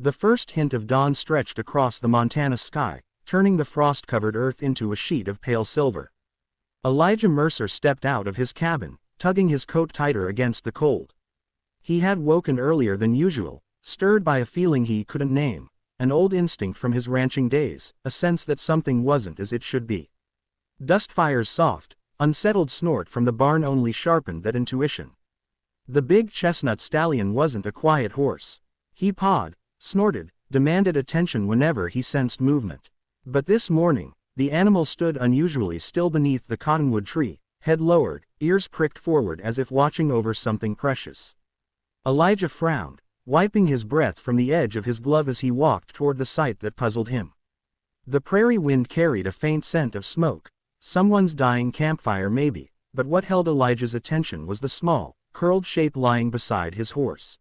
The first hint of dawn stretched across the Montana sky, turning the frost-covered earth into a sheet of pale silver. Elijah Mercer stepped out of his cabin, tugging his coat tighter against the cold. He had woken earlier than usual, stirred by a feeling he couldn't name, an old instinct from his ranching days, a sense that something wasn't as it should be. Dustfire's soft, unsettled snort from the barn only sharpened that intuition. The big chestnut stallion wasn't a quiet horse. He pawed, snorted, demanded attention whenever he sensed movement. But this morning, the animal stood unusually still beneath the cottonwood tree, head lowered, ears pricked forward as if watching over something precious. Elijah frowned, wiping his breath from the edge of his glove as he walked toward the sight that puzzled him. The prairie wind carried a faint scent of smoke, someone's dying campfire maybe, but what held Elijah's attention was the small, curled shape lying beside his horse.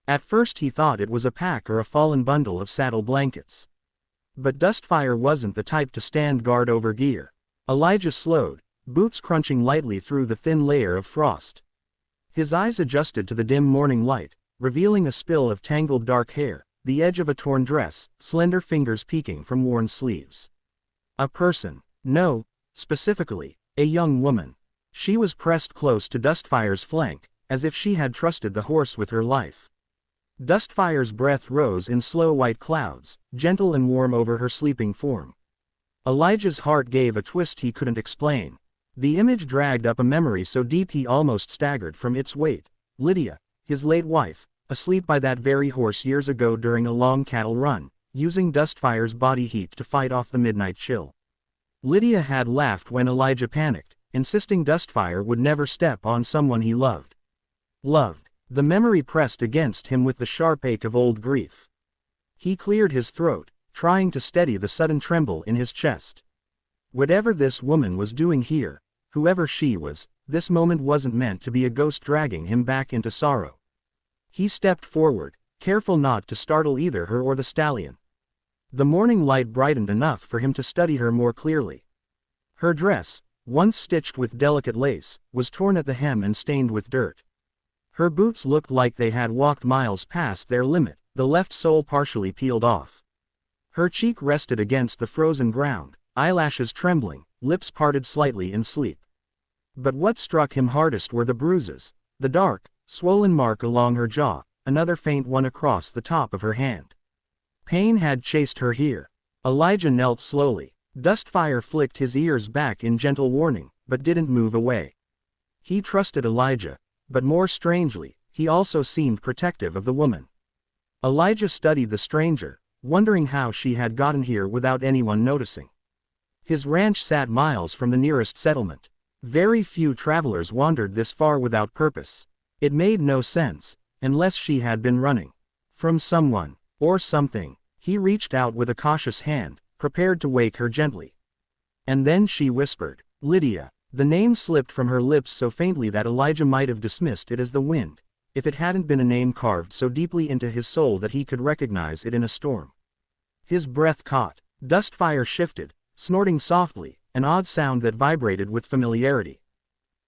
At first he thought it was a pack or a fallen bundle of saddle blankets. But Dustfire wasn't the type to stand guard over gear. Elijah slowed, boots crunching lightly through the thin layer of frost. His eyes adjusted to the dim morning light, revealing a spill of tangled dark hair, the edge of a torn dress, slender fingers peeking from worn sleeves. A person. No, specifically, a young woman. She was pressed close to Dustfire's flank, as if she had trusted the horse with her life. Dustfire's breath rose in slow white clouds, gentle and warm over her sleeping form. Elijah's heart gave a twist he couldn't explain. The image dragged up a memory so deep he almost staggered from its weight. Lydia, his late wife, asleep by that very horse years ago during a long cattle run, using Dustfire's body heat to fight off the midnight chill. Lydia had laughed when Elijah panicked, insisting Dustfire would never step on someone he loved. The memory pressed against him with the sharp ache of old grief. He cleared his throat, trying to steady the sudden tremble in his chest. Whatever this woman was doing here, whoever she was, this moment wasn't meant to be a ghost dragging him back into sorrow. He stepped forward, careful not to startle either her or the stallion. The morning light brightened enough for him to study her more clearly. Her dress, once stitched with delicate lace, was torn at the hem and stained with dirt. Her boots looked like they had walked miles past their limit, the left sole partially peeled off. Her cheek rested against the frozen ground, eyelashes trembling, lips parted slightly in sleep. But what struck him hardest were the bruises, the dark, swollen mark along her jaw, another faint one across the top of her hand. Pain had chased her here. Elijah knelt slowly. Dustfire flicked his ears back in gentle warning, but didn't move away. He trusted Elijah, but more strangely, he also seemed protective of the woman. Elijah studied the stranger, wondering how she had gotten here without anyone noticing. His ranch sat miles from the nearest settlement. Very few travelers wandered this far without purpose. It made no sense, unless she had been running from someone, or something. He reached out with a cautious hand, prepared to wake her gently. And then she whispered, "Lydia." The name slipped from her lips so faintly that Elijah might have dismissed it as the wind, if it hadn't been a name carved so deeply into his soul that he could recognize it in a storm. His breath caught. Dustfire shifted, snorting softly, an odd sound that vibrated with familiarity.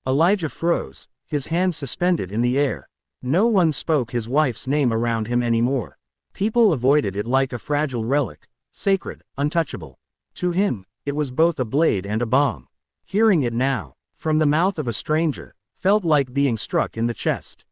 Elijah froze, his hand suspended in the air. No one spoke his wife's name around him anymore. People avoided it like a fragile relic, sacred, untouchable. To him, it was both a blade and a bomb. Hearing it now, from the mouth of a stranger, felt like being struck in the chest.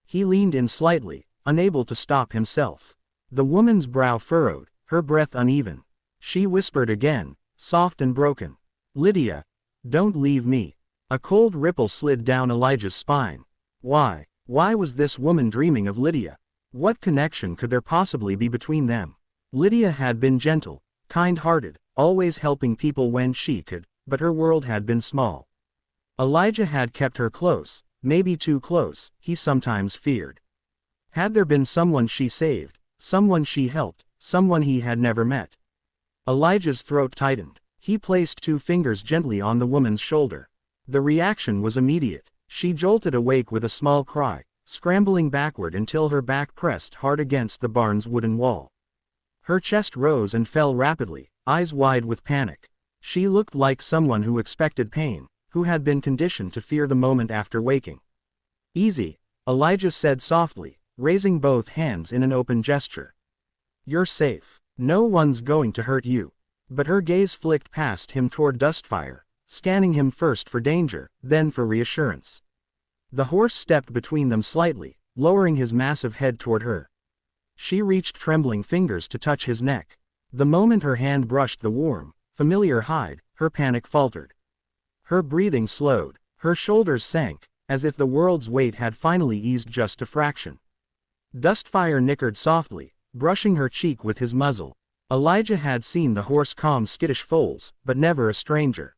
He leaned in slightly, unable to stop himself. The woman's brow furrowed, her breath uneven. She whispered again, soft and broken, "Lydia, don't leave me." A cold ripple slid down Elijah's spine. Why was this woman dreaming of Lydia? What connection could there possibly be between them? Lydia had been gentle, kind-hearted, always helping people when she could, but her world had been small. Elijah had kept her close, maybe too close, he sometimes feared. Had there been someone she saved, someone she helped, someone he had never met? Elijah's throat tightened. He placed 2 fingers gently on the woman's shoulder. The reaction was immediate. She jolted awake with a small cry, scrambling backward until her back pressed hard against the barn's wooden wall. Her chest rose and fell rapidly, eyes wide with panic. She looked like someone who expected pain, who had been conditioned to fear the moment after waking. "Easy," Elijah said softly, raising both hands in an open gesture. You're safe. No one's going to hurt you. But her gaze flicked past him toward Dustfire, scanning him first for danger, then for reassurance. The horse stepped between them slightly, lowering his massive head toward her. She reached trembling fingers to touch his neck. The moment her hand brushed the warm, familiar hide, her panic faltered. Her breathing slowed, her shoulders sank, as if the world's weight had finally eased just a fraction. Dustfire nickered softly, brushing her cheek with his muzzle. Elijah had seen the horse calm skittish foals, but never a stranger.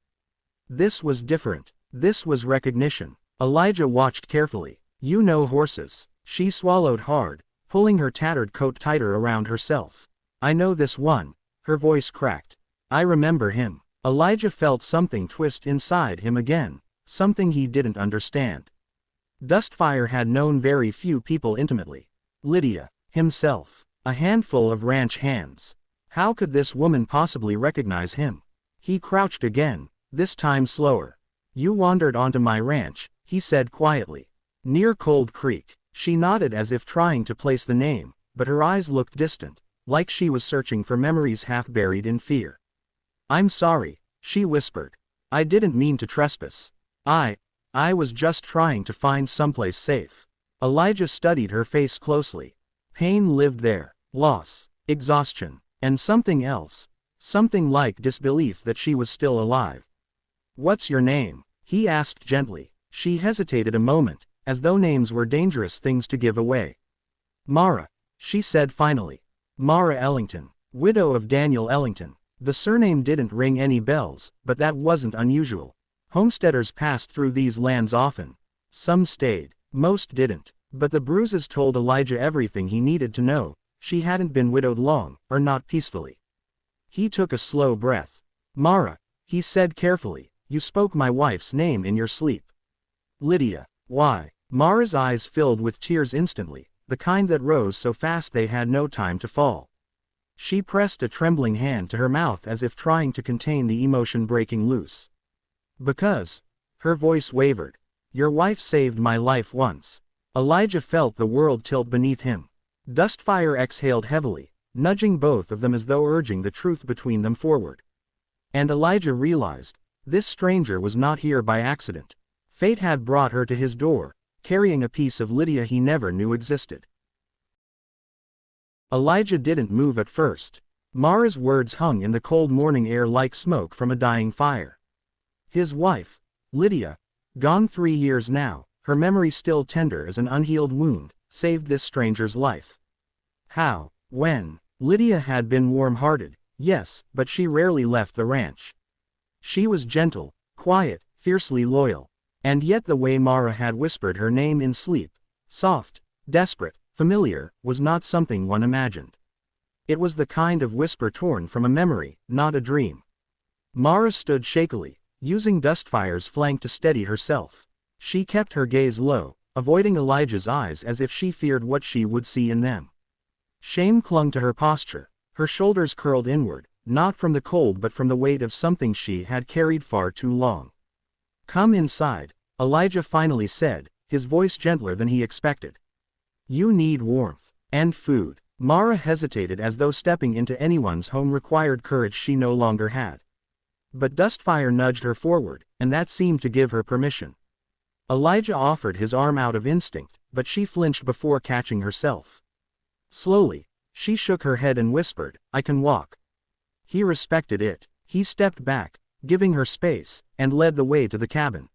This was different. This was recognition. Elijah watched carefully. You know horses. She swallowed hard, pulling her tattered coat tighter around herself. I know this one. Her voice cracked. I remember him. Elijah felt something twist inside him again, something he didn't understand. Dustfire had known very few people intimately. Lydia, himself, a handful of ranch hands. How could this woman possibly recognize him? He crouched again, this time slower. You wandered onto my ranch, he said quietly. Near Cold Creek. She nodded as if trying to place the name, but her eyes looked distant, like she was searching for memories half buried in fear. I'm sorry, she whispered. I didn't mean to trespass. I was just trying to find someplace safe. Elijah studied her face closely. Pain lived there, loss, exhaustion, and something else, something like disbelief that she was still alive. What's your name? He asked gently. She hesitated a moment, as though names were dangerous things to give away. Mara, she said finally. Mara Ellington, widow of Daniel Ellington. The surname didn't ring any bells, but that wasn't unusual. Homesteaders passed through these lands often. Some stayed, most didn't. But the bruises told Elijah everything he needed to know. She hadn't been widowed long, or not peacefully. He took a slow breath. Mara, he said carefully, you spoke my wife's name in your sleep. Lydia, why? Mara's eyes filled with tears instantly, the kind that rose so fast they had no time to fall. She pressed a trembling hand to her mouth as if trying to contain the emotion breaking loose. Because, her voice wavered, your wife saved my life once. Elijah felt the world tilt beneath him. Dustfire exhaled heavily, nudging both of them as though urging the truth between them forward. And Elijah realized, this stranger was not here by accident. Fate had brought her to his door, carrying a piece of Lydia he never knew existed. Elijah didn't move at first. Mara's words hung in the cold morning air like smoke from a dying fire. His wife, Lydia, gone 3 years now, her memory still tender as an unhealed wound, saved this stranger's life. How? When? Lydia had been warm-hearted, yes, but she rarely left the ranch. She was gentle, quiet, fiercely loyal. And yet the way Mara had whispered her name in sleep, soft, desperate, familiar, was not something one imagined. It was the kind of whisper torn from a memory, not a dream. Mara stood shakily, using Dustfire's flank to steady herself. She kept her gaze low, avoiding Elijah's eyes as if she feared what she would see in them. Shame clung to her posture, her shoulders curled inward, not from the cold but from the weight of something she had carried far too long. Come inside, Elijah finally said, his voice gentler than he expected. You need warmth. And food. Mara hesitated as though stepping into anyone's home required courage she no longer had. But Dustfire nudged her forward, and that seemed to give her permission. Elijah offered his arm out of instinct, but she flinched before catching herself. Slowly, she shook her head and whispered, I can walk. He respected it. He stepped back, giving her space, and led the way to the cabin.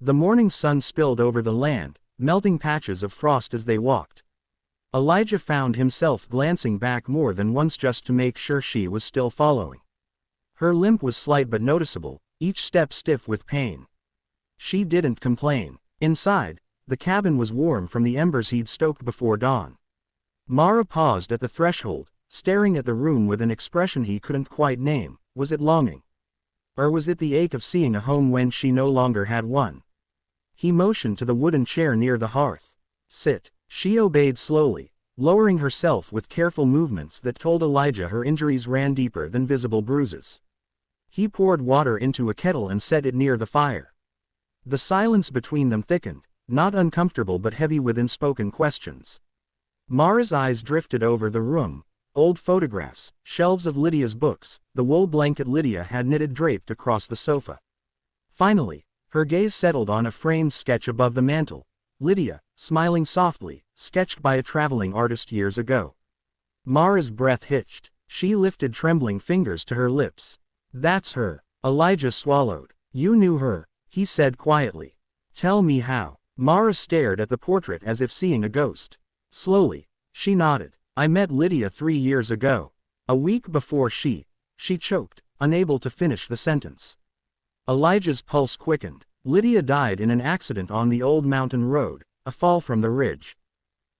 The morning sun spilled over the land, melting patches of frost as they walked. Elijah found himself glancing back more than once just to make sure she was still following. Her limp was slight but noticeable, each step stiff with pain. She didn't complain. Inside, the cabin was warm from the embers he'd stoked before dawn. Mara paused at the threshold, staring at the room with an expression he couldn't quite name. Was it longing? Or was it the ache of seeing a home when she no longer had one? He motioned to the wooden chair near the hearth. Sit. She obeyed slowly, lowering herself with careful movements that told Elijah her injuries ran deeper than visible bruises. He poured water into a kettle and set it near the fire. The silence between them thickened, not uncomfortable but heavy with unspoken questions. Mara's eyes drifted over the room, old photographs, shelves of Lydia's books, the wool blanket Lydia had knitted draped across the sofa. Finally, her gaze settled on a framed sketch above the mantel. Lydia, smiling softly, sketched by a traveling artist years ago. Mara's breath hitched. She lifted trembling fingers to her lips. That's her. Elijah swallowed. You knew her, he said quietly. Tell me how. Mara stared at the portrait as if seeing a ghost. Slowly, she nodded. I met Lydia 3 years ago. A week before she choked, unable to finish the sentence. Elijah's pulse quickened. Lydia died in an accident on the old mountain road, a fall from the ridge.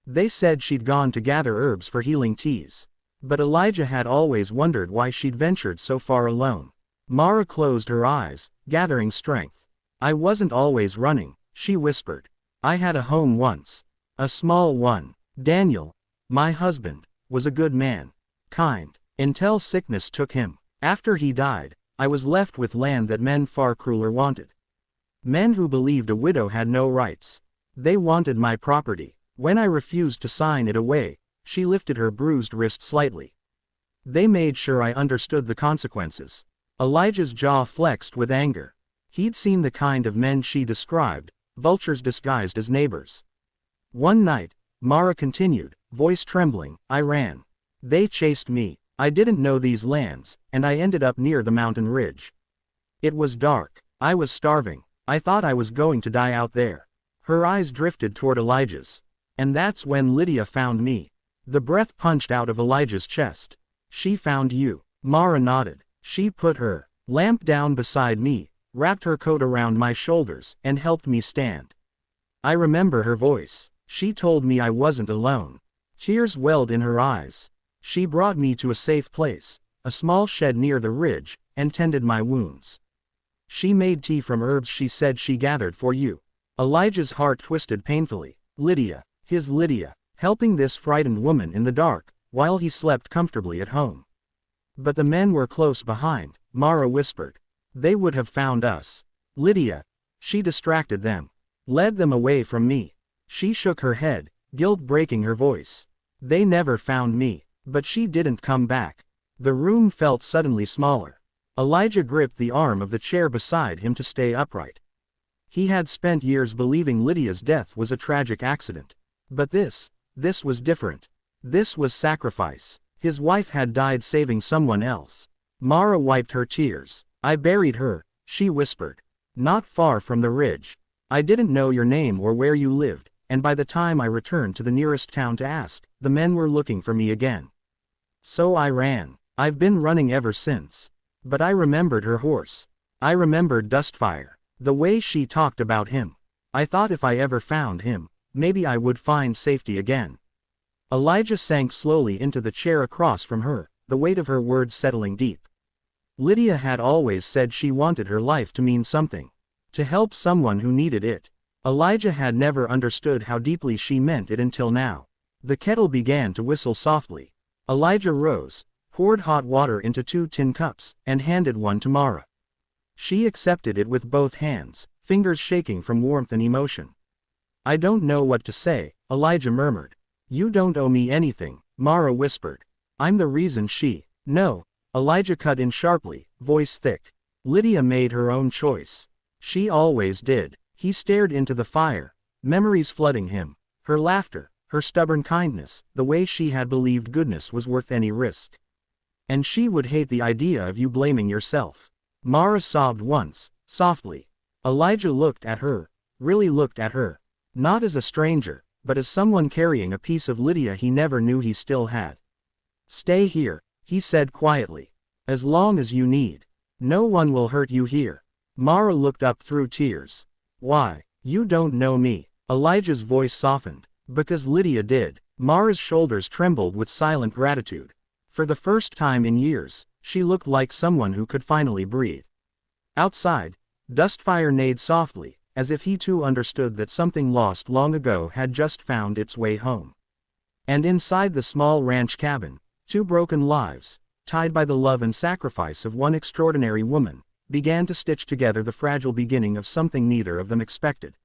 They said she'd gone to gather herbs for healing teas. But Elijah had always wondered why she'd ventured so far alone. Mara closed her eyes, gathering strength. I wasn't always running, she whispered. I had a home once. A small one. Daniel, my husband, was a good man. Kind. Until sickness took him. After he died, I was left with land that men far crueler wanted. Men who believed a widow had no rights. They wanted my property. When I refused to sign it away, she lifted her bruised wrist slightly. They made sure I understood the consequences. Elijah's jaw flexed with anger. He'd seen the kind of men she described, vultures disguised as neighbors. One night, Mara continued, voice trembling, I ran. They chased me. I didn't know these lands, and I ended up near the mountain ridge. It was dark. I was starving. I thought I was going to die out there. Her eyes drifted toward Elijah's. And that's when Lydia found me. The breath punched out of Elijah's chest. She found you. Mara nodded. She put her lamp down beside me, wrapped her coat around my shoulders, and helped me stand. I remember her voice. She told me I wasn't alone. Tears welled in her eyes. She brought me to a safe place, a small shed near the ridge, and tended my wounds. She made tea from herbs she said she gathered for you. Elijah's heart twisted painfully. Lydia, his Lydia, helping this frightened woman in the dark, while he slept comfortably at home. But the men were close behind, Mara whispered. They would have found us. Lydia. She distracted them. Led them away from me. She shook her head, guilt breaking her voice. They never found me. But she didn't come back. The room felt suddenly smaller. Elijah gripped the arm of the chair beside him to stay upright. He had spent years believing Lydia's death was a tragic accident. But this was different. This was sacrifice. His wife had died saving someone else. Mara wiped her tears. I buried her, she whispered. Not far from the ridge. I didn't know your name or where you lived, and by the time I returned to the nearest town to ask, the men were looking for me again. So I ran. I've been running ever since. But I remembered her horse. I remembered Dustfire. The way she talked about him. I thought if I ever found him, maybe I would find safety again. Elijah sank slowly into the chair across from her, the weight of her words settling deep. Lydia had always said she wanted her life to mean something. To help someone who needed it. Elijah had never understood how deeply she meant it until now. The kettle began to whistle softly. Elijah rose, poured hot water into 2 tin cups, and handed one to Mara. She accepted it with both hands, fingers shaking from warmth and emotion. I don't know what to say, Elijah murmured. You don't owe me anything, Mara whispered. I'm the reason she. No, Elijah cut in sharply, voice thick. Lydia made her own choice. She always did. He stared into the fire, memories flooding him. Her laughter. Her stubborn kindness, the way she had believed goodness was worth any risk. And she would hate the idea of you blaming yourself. Mara sobbed once, softly. Elijah looked at her, really looked at her. Not as a stranger, but as someone carrying a piece of Lydia he never knew he still had. Stay here, he said quietly. As long as you need. No one will hurt you here. Mara looked up through tears. Why? You don't know me. Elijah's voice softened. Because Lydia did. Mara's shoulders trembled with silent gratitude. For the first time in years, she looked like someone who could finally breathe. Outside, Dustfire neighed softly, as if he too understood that something lost long ago had just found its way home. And inside the small ranch cabin, 2 broken lives, tied by the love and sacrifice of one extraordinary woman, began to stitch together the fragile beginning of something neither of them expected.